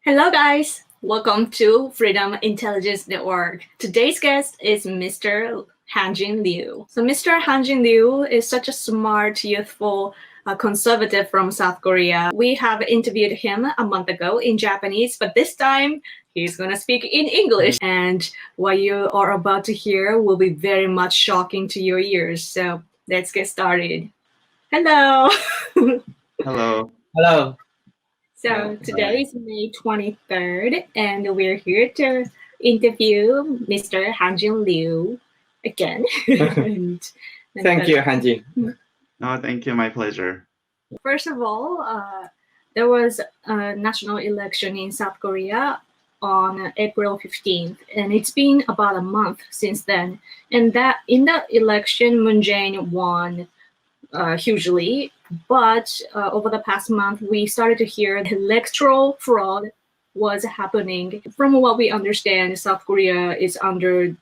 Hello, guys. Welcome to Freedom Intelligence Network. Today's guest is Mr. Hanjin Lew. So, Mr. Hanjin Lew is such a smart, youthful conservative from South Korea. We have interviewed him a month ago in Japanese, but this time he's going to speak in English. And what you are about to hear will be very much shocking to your ears. So, let's get started. Hello. Hello. Hello. So today is May 23rd, and we're here to interview Mr. Hanjin Lew again. Thank you, Hanjin. Thank you. My pleasure. First of all, there was a national election in South Korea on April 15th, and it's been about a month since then. And that in that election, Moon Jae-in won hugely. But over the past month, we started to hear electoral fraud was happening. From what we understand, South Korea is under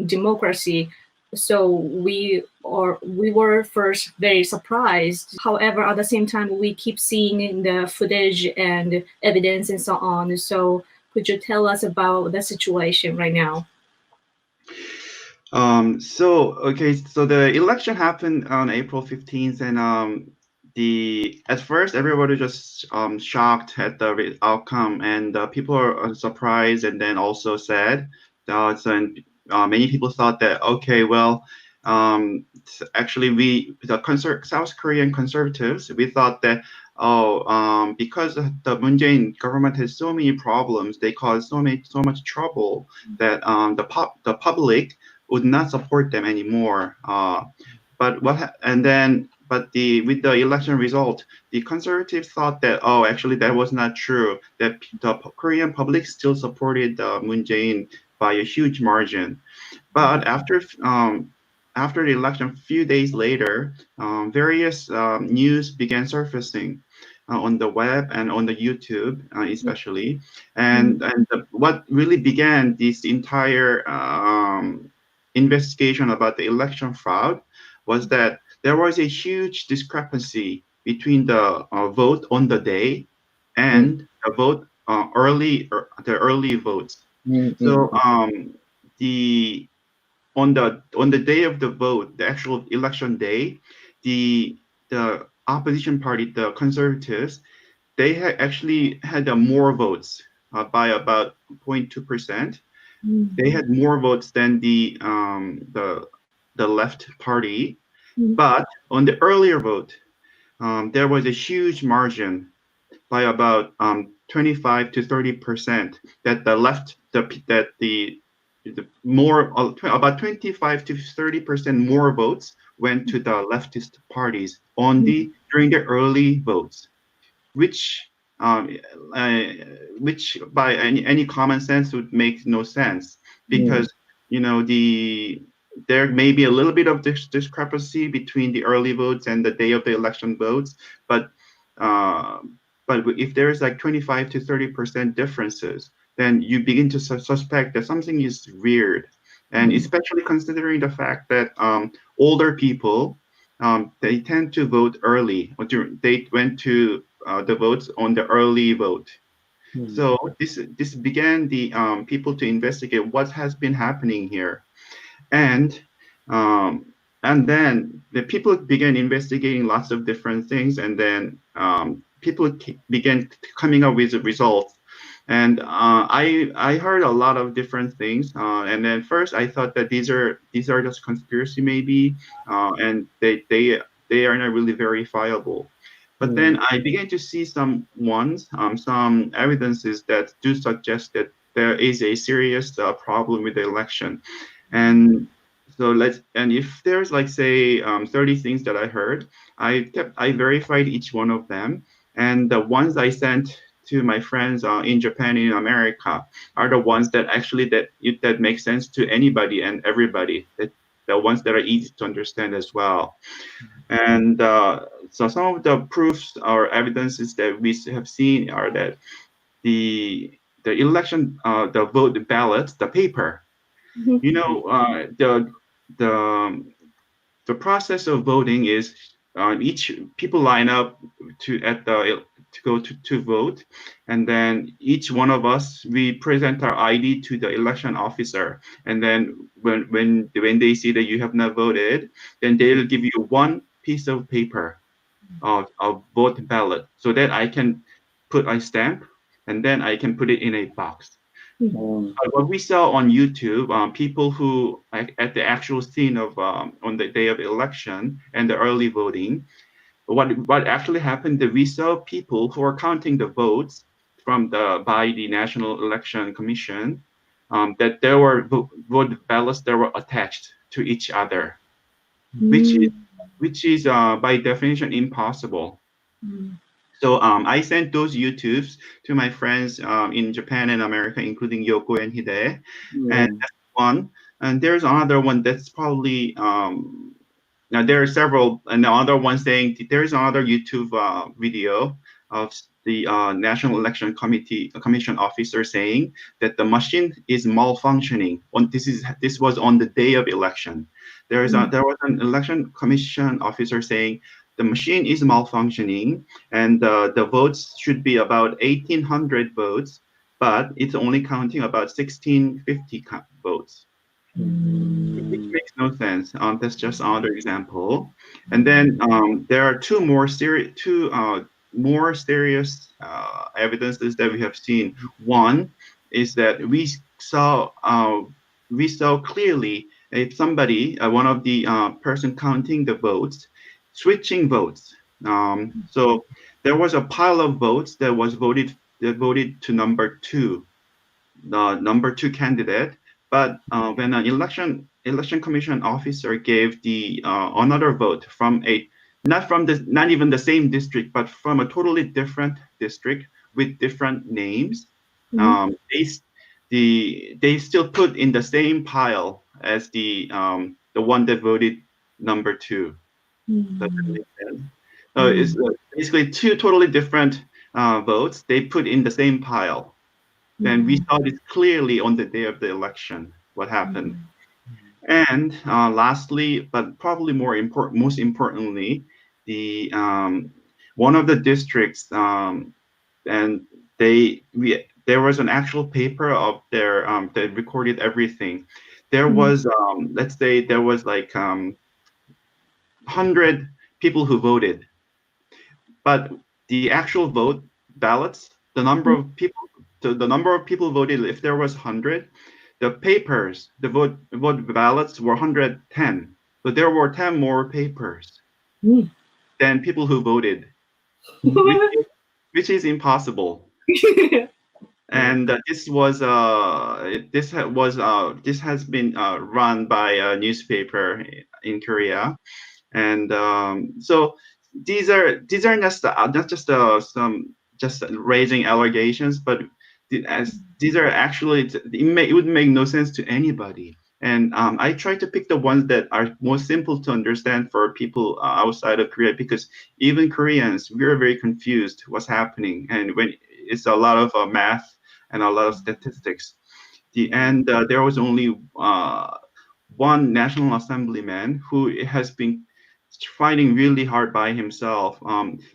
democracy. So we were first very surprised. However, at the same time, we keep seeing the footage and evidence and so on. So could you tell us about the situation right now? So the election happened on April 15th, and at first everybody just shocked at the outcome, and people are surprised and then also sad. Many people thought that actually South Korean conservatives, we thought that because the Moon Jae-in government has so many problems, they caused so much trouble that the public would not support them anymore. But with the election result, the conservatives thought that actually that was not true. That the Korean public still supported Moon Jae-in by a huge margin. But after the election, a few days later, various news began surfacing on the web and on the YouTube, especially, what really began this entire investigation about the election fraud was that there was a huge discrepancy between the vote on the day and the vote the early votes. So on the day of the vote, the actual election day, the opposition party, the conservatives, they actually had more votes by about 0.2%. They had more votes than the left party, but on the earlier vote, there was a huge margin by about 25 to 30% that the left about 25 to 30% more votes went to the leftist parties during the early votes, which by any common sense would make no sense, because there may be a little bit of discrepancy between the early votes and the day of the election votes, but if there's like 25 to 30% differences, then you begin to suspect that something is weird, and especially considering the fact that older people, they tend to vote early, or they went to the votes on the early vote. So this began the people to investigate what has been happening here, and then the people began investigating lots of different things, and then people began coming up with the results. And I heard a lot of different things, and then first I thought that these are just conspiracy maybe, and they are not really verifiable. But then I began to see some evidences that do suggest that there is a serious problem with the election. And so if there's like say 30 things that I heard, I verified each one of them, and the ones I sent to my friends in Japan and in America are the ones that actually that make sense to anybody and everybody. The ones that are easy to understand as well. And so some of the proofs or evidences that we have seen are that the election, the ballots, the paper, the process of voting is each people line up to to go to vote, and then each one of us, we present our ID to the election officer, and then when they see that you have not voted, then they'll give you one piece of paper of vote ballot, so that I can put a stamp, and then I can put it in a box. What we saw on YouTube, people who at the actual scene of on the day of election and the early voting, what actually happened that we saw people who are counting the votes by the National Election Commission, that there were vote ballots that were attached to each other, which is by definition impossible. So I sent those YouTubes to my friends in Japan and America, including Yoko and Hide, and that's one. And there's another one that's probably now there are several, and the other one saying there's another YouTube video of the National Election Commission officer saying that the machine is malfunctioning. This was on the day of election. There was an election commission officer saying the machine is malfunctioning, and the votes should be about 1,800 votes, but it's only counting about 1,650 votes, which makes no sense. That's just another example. And then there are two more serious evidences that we have seen. One is that we saw clearly if somebody, one of the person counting the votes, switching votes. So there was a pile of votes that voted to number 2, the number 2 candidate. But when an election commission officer gave the another vote from not even the same district, but from a totally different district with different names, they still put in the same pile as the one that voted number 2. Does that make sense? So it's basically 2 totally different votes they put in the same pile. Then we saw this clearly on the day of the election, what happened. And lastly, but probably most importantly, the one of the districts, and there was an actual paper of their that recorded everything. There was let's say there was like 100 people who voted, but the actual vote ballots, the number of people voted, if there was 100, the papers, the vote ballots were 110. So there were 10 more papers than people who voted, which is impossible. And this has been run by a newspaper in Korea, and so these are just not just just raising allegations, but these are actually it would make no sense to anybody. And I try to pick the ones that are most simple to understand for people outside of Korea, because even Koreans, we are very confused what's happening, and when it's a lot of math and a lot of statistics. There was only one National Assemblyman who has been fighting really hard by himself.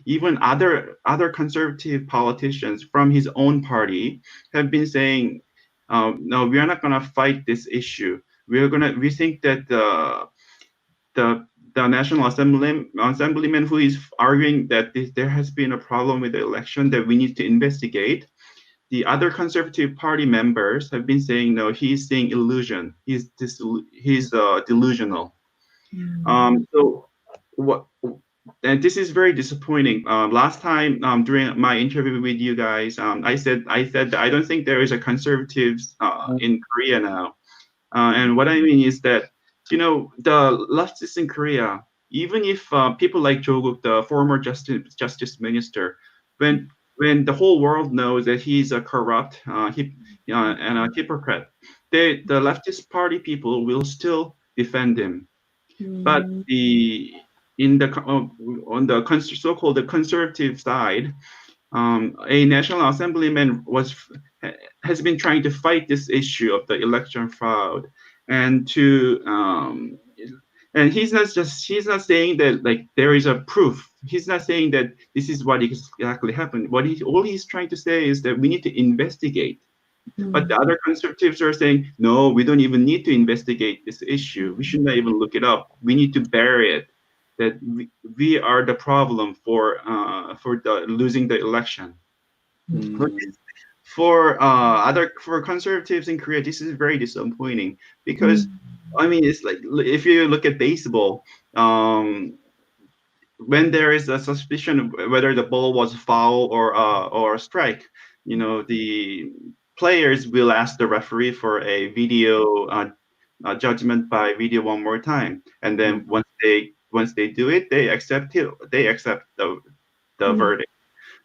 Even other conservative politicians from his own party have been saying, no, we are not going to fight this issue. We think that the National Assemblyman who is arguing that there has been a problem with the election that we need to investigate. The other Conservative Party members have been saying, no, he's seeing illusion. He's delusional. So what? And this is very disappointing. Last time during my interview with you guys, I said that I don't think there is a conservatives in Korea now. And what I mean is that, the leftists in Korea, even if people like Jo-guk, the former justice minister, when the whole world knows that he's a corrupt and a hypocrite, the leftist party people will still defend him. But on the so-called conservative side, a National Assemblyman has been trying to fight this issue of the election fraud, and to And he's not saying that like there is a proof. He's not saying that this is what exactly happened. All he's trying to say is that we need to investigate. But the other conservatives are saying, no, we don't even need to investigate this issue. We should not even look it up. We need to bury it. That we are the problem for losing the election. For conservatives in Korea, this is very disappointing because I mean, it's like if you look at baseball, when there is a suspicion of whether the ball was foul or a strike, you know, the players will ask the referee for a video judgment by video one more time, and then once they do it, they accept the verdict.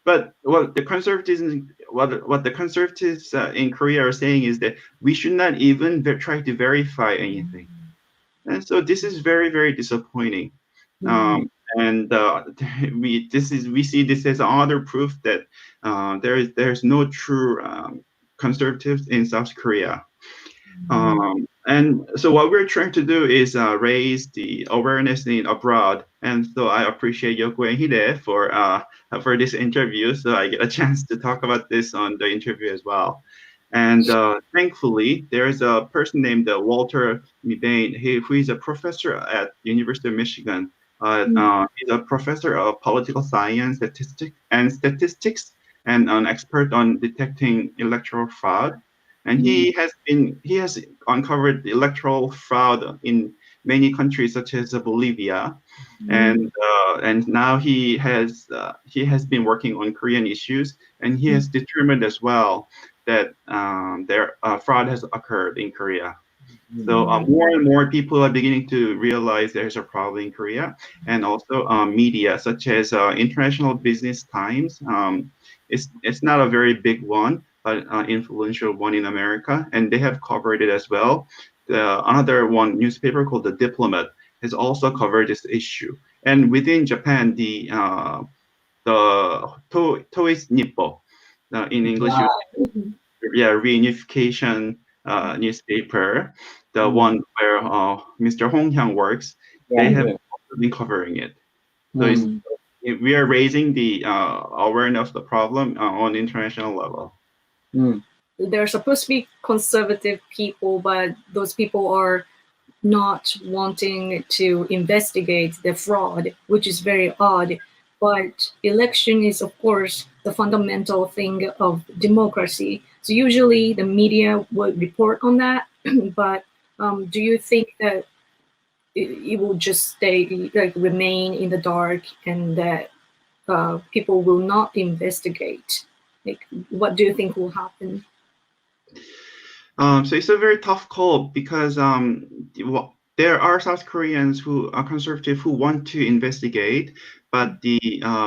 But what the conservatives in Korea are saying is that we should not even try to verify anything, and so this is very, very disappointing. And we see this as another proof that there's no true conservatives in South Korea. And so what we're trying to do is raise the awareness in abroad. And so I appreciate Yoko and Hide for this interview. So I get a chance to talk about this on the interview as well. And thankfully, there's a person named Walter Mebane, who is a professor at University of Michigan. He's a professor of political science, statistics, and an expert on detecting electoral fraud. And he has uncovered electoral fraud in many countries such as Bolivia, and now he has been working on Korean issues, and he has determined as well that fraud has occurred in Korea. So more and more people are beginning to realize there's a problem in Korea, and also media such as International Business Times. It's not a very big one, but influential one in America, and they have covered it as well. Another one newspaper called The Diplomat has also covered this issue. And within Japan, the Toei Nippo, in English, reunification newspaper, the one where Mr. Hong Hyang works, they have also been covering it. So we are raising the awareness of the problem on the international level. They're supposed to be conservative people, but those people are not wanting to investigate the fraud, which is very odd. But election is, of course, the fundamental thing of democracy. So usually the media would report on that. But do you think that it will just remain in the dark, and that people will not investigate? Like, what do you think will happen? So it's a very tough call because there are South Koreans who are conservative who want to investigate, but the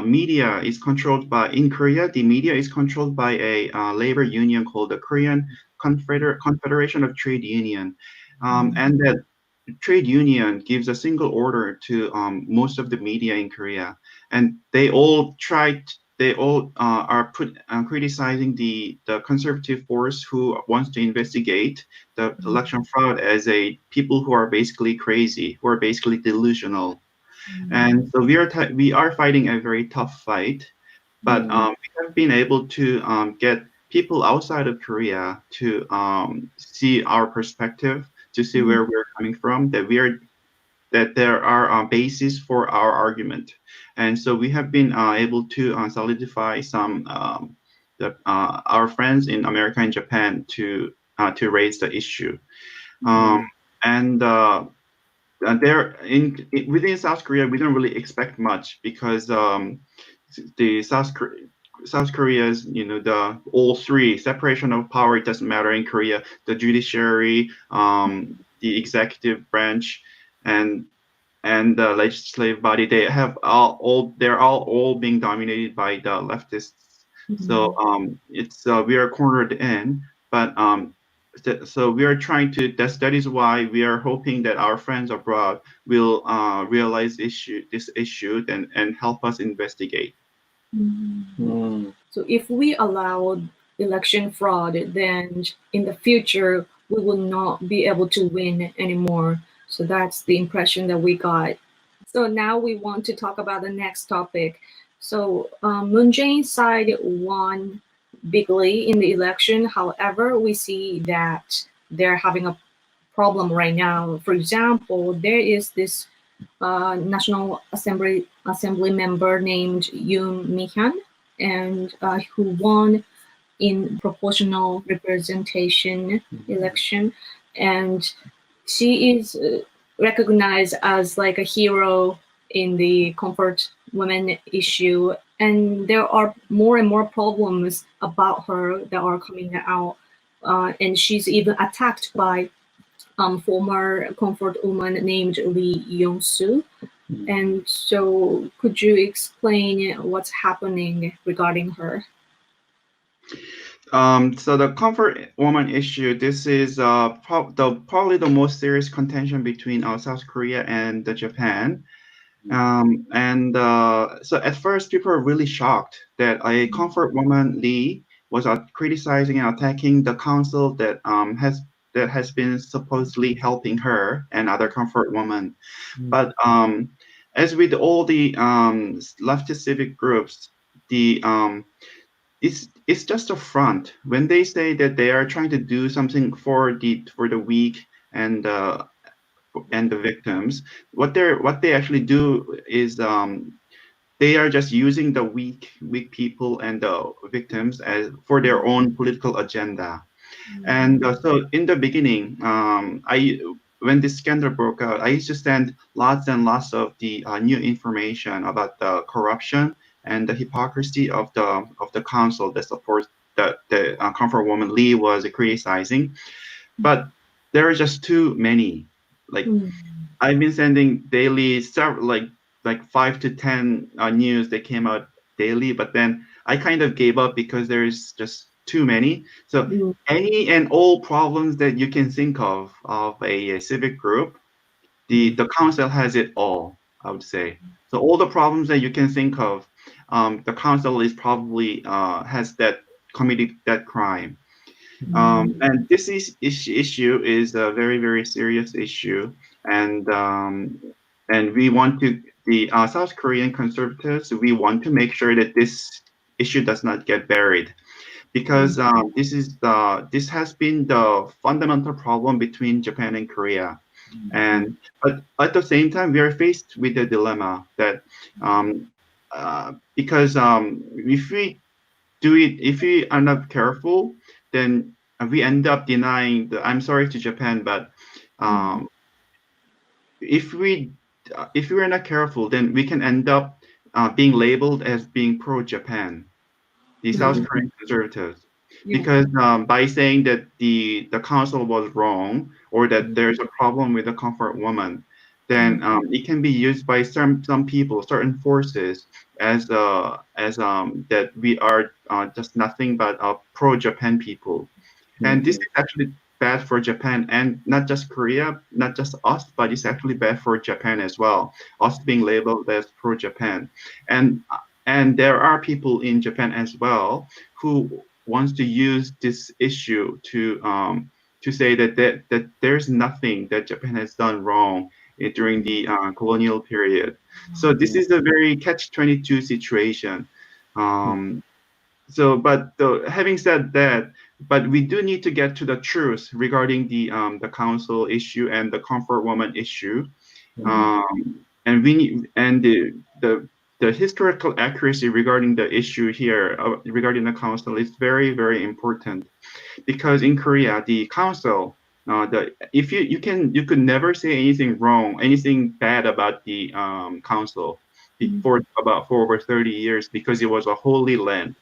media is controlled in Korea. The media is controlled by a labor union called the Korean Confederation of Trade Union, and that trade union gives a single order to most of the media in Korea, and they all are criticizing the conservative force who wants to investigate the election fraud as people who are basically crazy, who are basically delusional. And so we are fighting a very tough fight, but we have been able to get people outside of Korea to see our perspective, to see where we're coming from, that there are bases for our argument. And so we have been able to solidify some our friends in America and Japan to raise the issue. And within South Korea, we don't really expect much because the South Korea's, all three, separation of power, it doesn't matter in Korea, the judiciary, the executive branch, and the legislative body, they're all being dominated by the leftists. So we are cornered in, but so we are trying to. That is why we are hoping that our friends abroad will realize this issue and help us investigate. So if we allow election fraud, then in the future we will not be able to win anymore. So that's the impression that we got. So now we want to talk about the next topic. So Moon Jae-in's side won bigly in the election. However, we see that they're having a problem right now. For example, there is this National Assembly member named Yoon Mi-hyun, and who won in proportional representation election, and she is recognized as like a hero in the comfort women issue, and there are more and more problems about her that are coming out, and she's even attacked by former comfort woman named Lee Yong-soo. And so could you explain what's happening regarding her? So the comfort woman issue, this is probably the most serious contention between South Korea and Japan. So at first, people were really shocked that a comfort woman, Lee, was criticizing and attacking the council that has been supposedly helping her and other comfort women. But as with all the leftist civic groups, it's just a front. When they say that they are trying to do something for the weak and the victims, what they actually do is they are just using the weak people and the victims for their own political agenda. And so in the beginning, when this scandal broke out, I used to send lots and lots of the new information about the corruption and the hypocrisy of the council that supports the comfort woman Lee was criticizing. But there are just too many. Like I've been sending daily several, like 5 to 10 news that came out daily, but then I kind of gave up because there's just too many. So any and all problems that you can think of a civic group, the council has it all, I would say. So all the problems that you can think of, the council is probably has committed that crime. And this issue is a very, very serious issue, and we want to, the South Korean conservatives, we want to make sure that this issue does not get buried, because this has been the fundamental problem between Japan and Korea. But at the same time, we are faced with the dilemma that because if we are not careful, then we end up denying I'm sorry to Japan, but if we're not careful, then we can end up being labeled as being pro-Japan, the South Korean conservatives, because by saying that the council was wrong or that there's a problem with the comfort woman, then it can be used by some people, certain forces, as that we are just nothing but pro-Japan people. And this is actually bad for Japan, and not just Korea, not just us, but it's actually bad for Japan as well, us being labeled as pro-Japan. And there are people in Japan as well who wants to use this issue to say that there's nothing that Japan has done wrong during the colonial period. So this is a very catch-22 situation. But having said that, but we do need to get to the truth regarding the council issue and the comfort woman issue, and we need, and the historical accuracy regarding the issue here regarding the council is very, very important, because in Korea the council, you could never say anything wrong, anything bad about the council for over 30 years, because it was a holy land.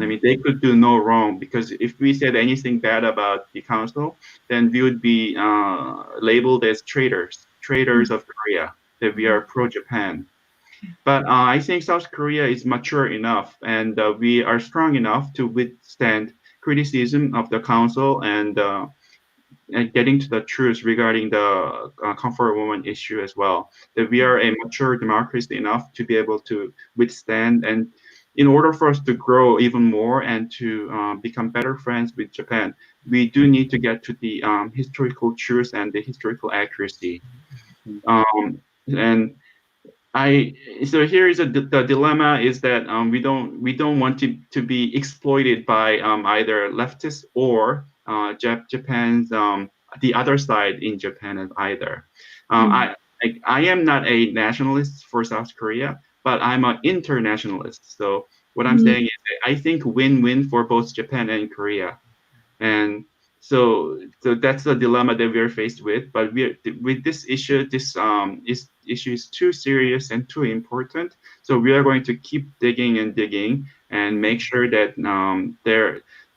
I mean, they could do no wrong, because if we said anything bad about the council, then we would be labeled as traitors of Korea, that we are pro-Japan. But I think South Korea is mature enough, and we are strong enough to withstand criticism of the council and getting to the truth regarding the comfort woman issue as well. That we are a mature democracy enough to be able to withstand, and in order for us to grow even more and to become better friends with Japan, we do need to get to the historical truth and the historical accuracy. And so here is the dilemma is that we don't want to be exploited by either leftists or Japan's the other side in Japan either. I am not a nationalist for South Korea, but I'm an internationalist. So what I'm saying is that I think win-win for both Japan and Korea. And so that's the dilemma that we're faced with. But with this issue, this issue is too serious and too important. So we are going to keep digging and make sure that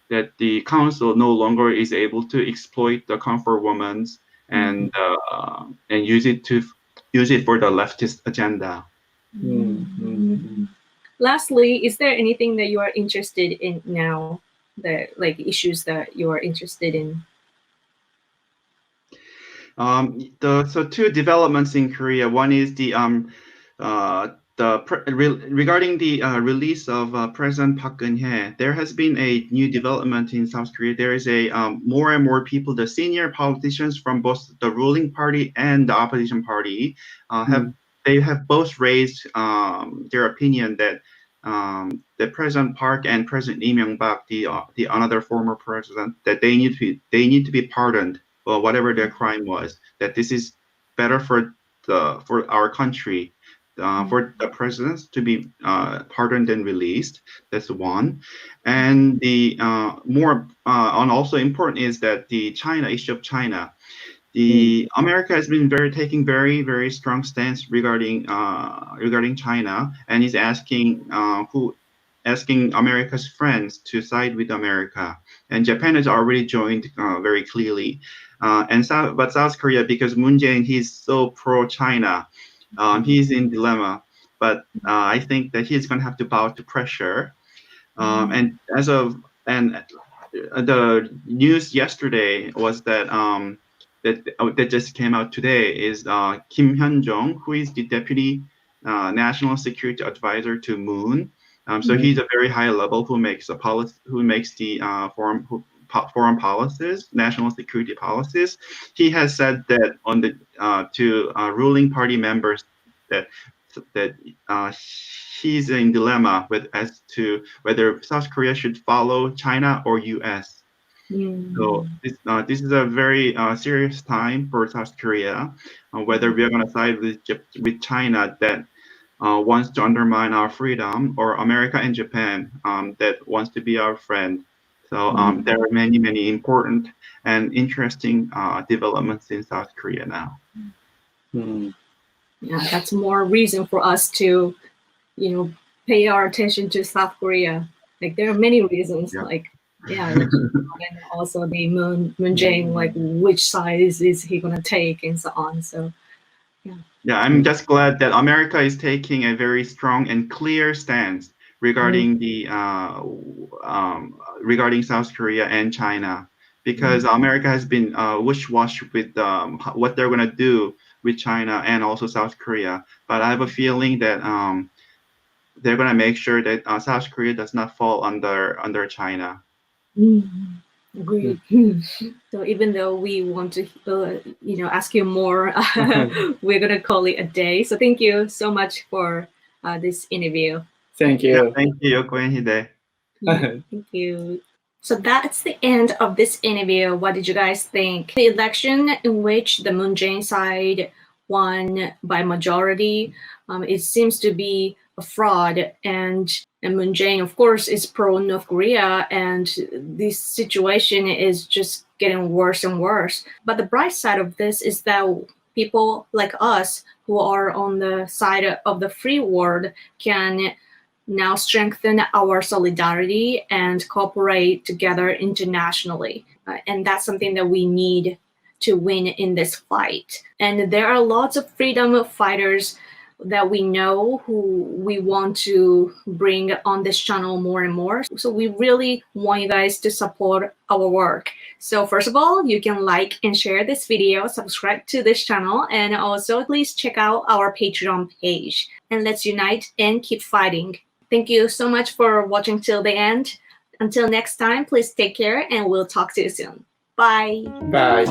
that the council no longer is able to exploit the comfort women and use it for the leftist agenda. Lastly, is there anything that you are interested in now? The issues that you are interested in? So two developments in Korea. One is regarding the release of President Park Geun-hye. There has been a new development in South Korea. There is a more and more people, the senior politicians from both the ruling party and the opposition party, have both raised their opinion that the President Park and President Lee Myung-bak, the another former president, that they need to be pardoned for whatever their crime was. That this is better for our country, for the presidents to be pardoned and released. That's one. And the more also important is that the issue of China. America has been taking very, very strong stance regarding China, and is asking America's friends to side with America. And Japan has already joined very clearly. But South Korea, because Moon Jae-in, he's so pro-China, he's in dilemma. But I think that he's going to have to bow to pressure. And the news yesterday was that that just came out today is Kim Hyun-jong, who is the deputy national security advisor to Moon. So he's a very high level who makes the foreign policies, national security policies. He has said that to ruling party members that he's in dilemma as to whether South Korea should follow China or U.S. So this is a very serious time for South Korea, whether we are going to side with China that wants to undermine our freedom, or America and Japan that wants to be our friend. So there are many, many important and interesting developments in South Korea now. Yeah, that's more reason for us to, pay our attention to South Korea. There are many reasons, and also the Moon Jae-in, which side is he gonna take, and so on. So yeah, I'm just glad that America is taking a very strong and clear stance regarding regarding South Korea and China, because America has been wish-wash with what they're gonna do with China and also South Korea. But I have a feeling that they're gonna make sure that South Korea does not fall under China. Agreed. So even though we want to, ask you more, we're gonna call it a day. So thank you so much for this interview. Thank you. Yeah, thank you, Yoko and Hide. Thank you. So that's the end of this interview. What did you guys think? The election in which the Moon Jae-in side won by majority, it seems to be a fraud, and Moon Jae-in, of course, is pro-North Korea, and this situation is just getting worse and worse. But the bright side of this is that people like us who are on the side of the free world can now strengthen our solidarity and cooperate together internationally. And that's something that we need to win in this fight. And there are lots of freedom fighters that we know who we want to bring on this channel more and more. So we really want you guys to support our work. So first of all, you can like and share this video, subscribe to this channel, and also please check out our Patreon page. And let's unite and keep fighting. Thank you so much for watching till the end. Until next time, please take care and we'll talk to you soon. Bye. Bye.